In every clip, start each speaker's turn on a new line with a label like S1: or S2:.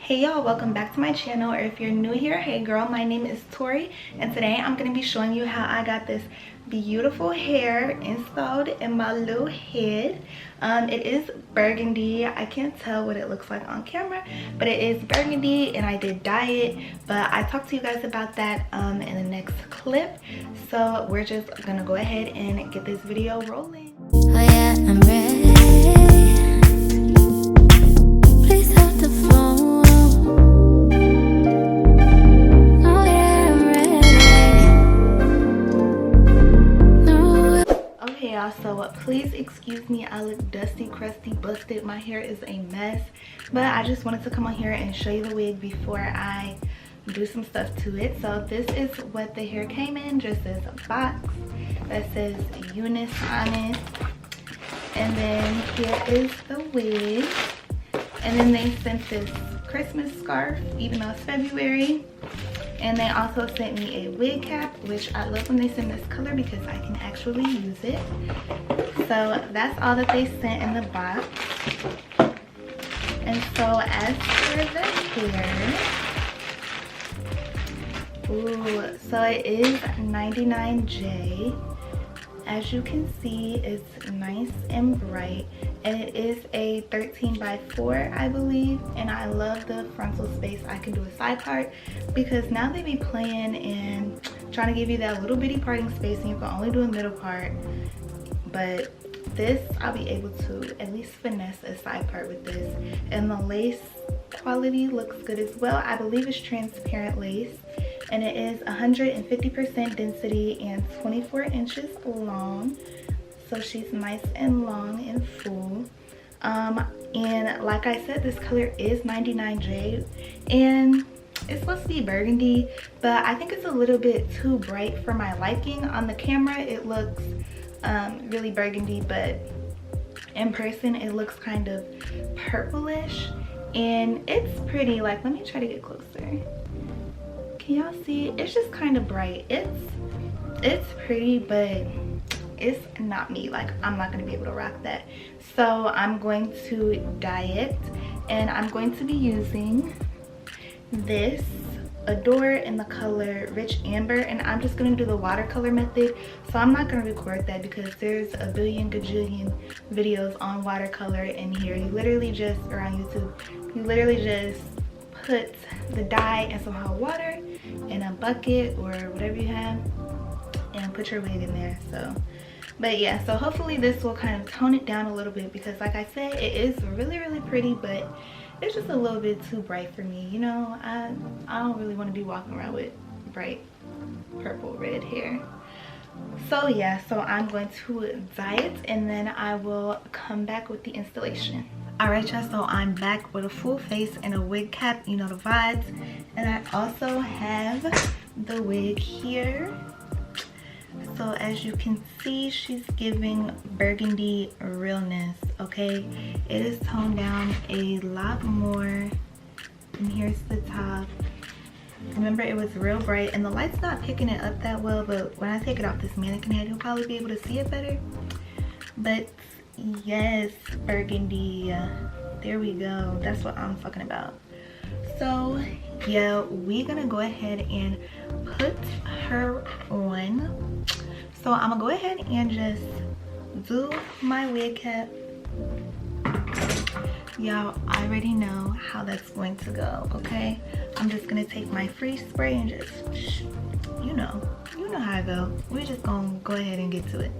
S1: Hey y'all, welcome back to my channel, or if you're new here, hey girl, my name is Tori, and today I'm going to be showing you how I got this beautiful hair installed in my little head. It is burgundy. I can't tell what it looks like on camera, but it is burgundy, and I did dye it, but I talked to you guys about that in the next clip. So we're just gonna go ahead and get this video rolling.
S2: Oh yeah, I'm ready. Please hold the phone. Oh yeah, I'm ready. No.
S1: Okay y'all, so please excuse me, I look dusty, crusty, busted. My hair is a mess, but I just wanted to come on here and show you the wig before I do some stuff to it. So this is what the hair came in, just as a box that says UNice on it. And then here is the wig. And then they sent this Christmas scarf, even though it's February. And they also sent me a wig cap, which I love when they send this color because I can actually use it. So that's all that they sent in the box. And so as for the hair, ooh, so it is 99J. As you can see, it's nice and bright, and it is a 13x4, I believe. And I love the frontal space. I can do a side part because now they be playing and trying to give you that little bitty parting space, and you can only do a middle part. But this, I'll be able to at least finesse a side part with this. And the lace quality looks good as well. I believe it's transparent lace, and it is 150% density and 24 inches long. So she's nice and long and full. And like I said, this color is 99J, and it's supposed to be burgundy, but I think it's a little bit too bright for my liking. On the camera it looks really burgundy, but in person it looks kind of purplish, and it's pretty. Like, let me try to get closer. Can y'all see? It's just kind of bright. It's pretty, but it's not me. Like, I'm not gonna be able to rock that. So I'm going to dye it, and I'm going to be using this Adore in the color Rich Amber, and I'm just gonna do the watercolor method. So I'm not gonna record that because there's a billion gajillion videos on watercolor in here. You literally just, or on YouTube, you literally just put the dye and some hot water in a bucket or whatever you have and put your wig in there. So, but yeah, so hopefully this will kind of tone it down a little bit, because like I said, it is really pretty, but it's just a little bit too bright for me. You know, I don't really want to be walking around with bright purple red hair. So yeah, so I'm going to dye it, and then I will come back with the installation. Alright y'all, so I'm back with a full face and a wig cap, you know the vibes. And I also have the wig here. So as you can see, she's giving burgundy realness, okay? It is toned down a lot more. And here's the top. Remember, it was real bright, and the light's not picking it up that well, but when I take it off this mannequin head, you'll probably be able to see it better. But yes, burgundy, there we go. That's what I'm talking about. So yeah, we're gonna go ahead and put her on. So I'm gonna go ahead and just do my wig cap. Y'all already know how that's going to go, okay? I'm just gonna take my freeze spray and just, you know how I go. We're just gonna go ahead and get to it.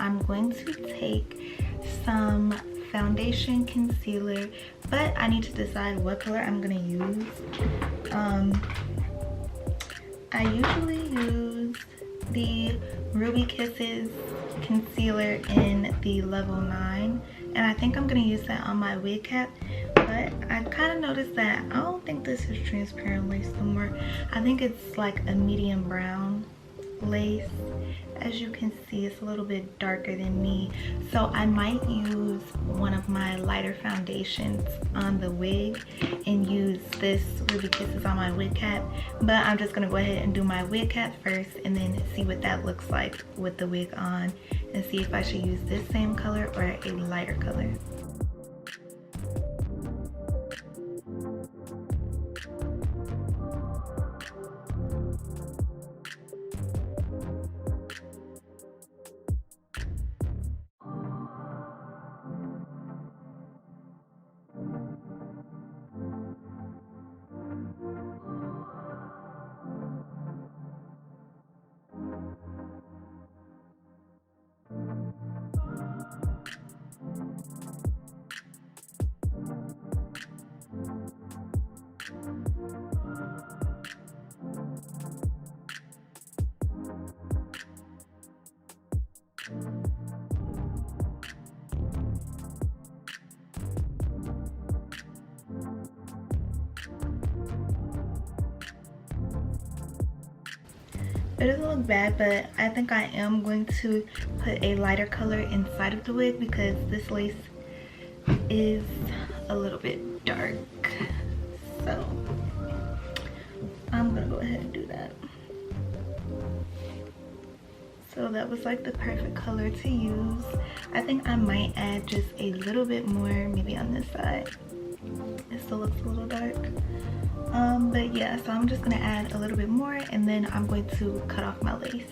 S1: I'm going to take some foundation concealer, but I need to decide what color I'm gonna use. I usually use the Ruby Kisses concealer in the level 9, and I think I'm gonna use that on my wig cap, but I kind of noticed that I don't think this is transparent lace anymore. I think it's like a medium brown lace. As you can see, it's a little bit darker than me, so I might use one of my lighter foundations on the wig and use this Ruby Kisses on my wig cap. But I'm just gonna go ahead and do my wig cap first and then see what that looks like with the wig on, and see if I should use this same color or a lighter color. It doesn't look bad, but I think I am going to put a lighter color inside of the wig because this lace is a little bit dark. So I'm gonna go ahead and do that. So that was like the perfect color to use. I think I might add just a little bit more, maybe on this side. It still looks a little dark. But yeah, so I'm just gonna add a little bit more and then I'm going to cut off my lace.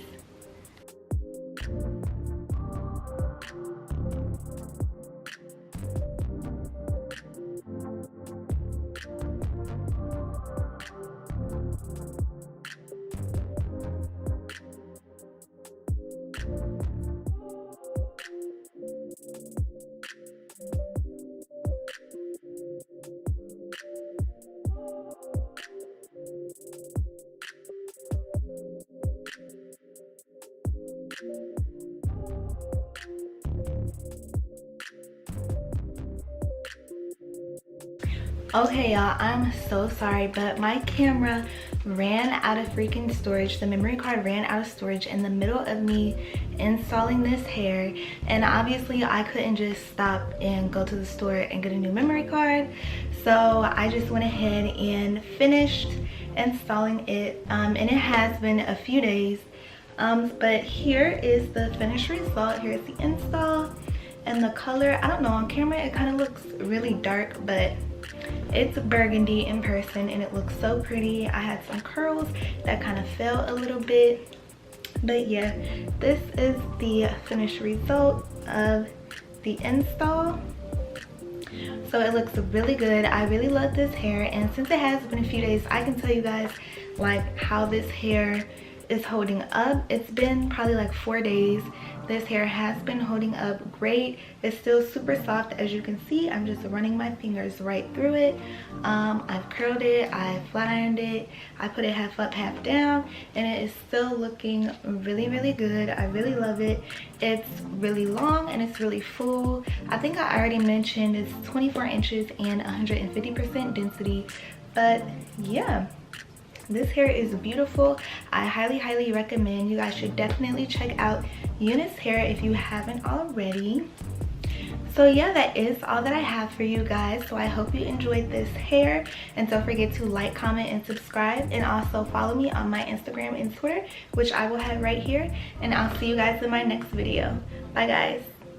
S1: Okay y'all, I'm so sorry, but my camera ran out of freaking storage. The memory card ran out of storage in the middle of me installing this hair, and obviously I couldn't just stop and go to the store and get a new memory card, so I just went ahead and finished installing it, and it has been a few days, but here is the finished result. Here's the install, and the color, I don't know, on camera it kind of looks really dark, but it's burgundy in person and it looks so pretty. I had some curls that kind of fell a little bit, but yeah, this is the finished result of the install. So it looks really good. I really love this hair, and since it has been a few days, I can tell you guys like how this hair is holding up. It's been probably like 4 days. This hair has been holding up great. It's still super soft, as you can see. I'm just running my fingers right through it. I've curled it, I flat ironed it, I put it half up, half down, and it is still looking really, really good. I really love it. It's really long and it's really full. I think I already mentioned it's 24 inches and 150% density, but yeah. This hair is beautiful. I highly recommend. You guys should definitely check out UNice Hair if you haven't already. So yeah, that is all that I have for you guys. So I hope you enjoyed this hair, and don't forget to like, comment, and subscribe, and also follow me on my Instagram and Twitter, which I will have right here, and I'll see you guys in my next video. Bye guys.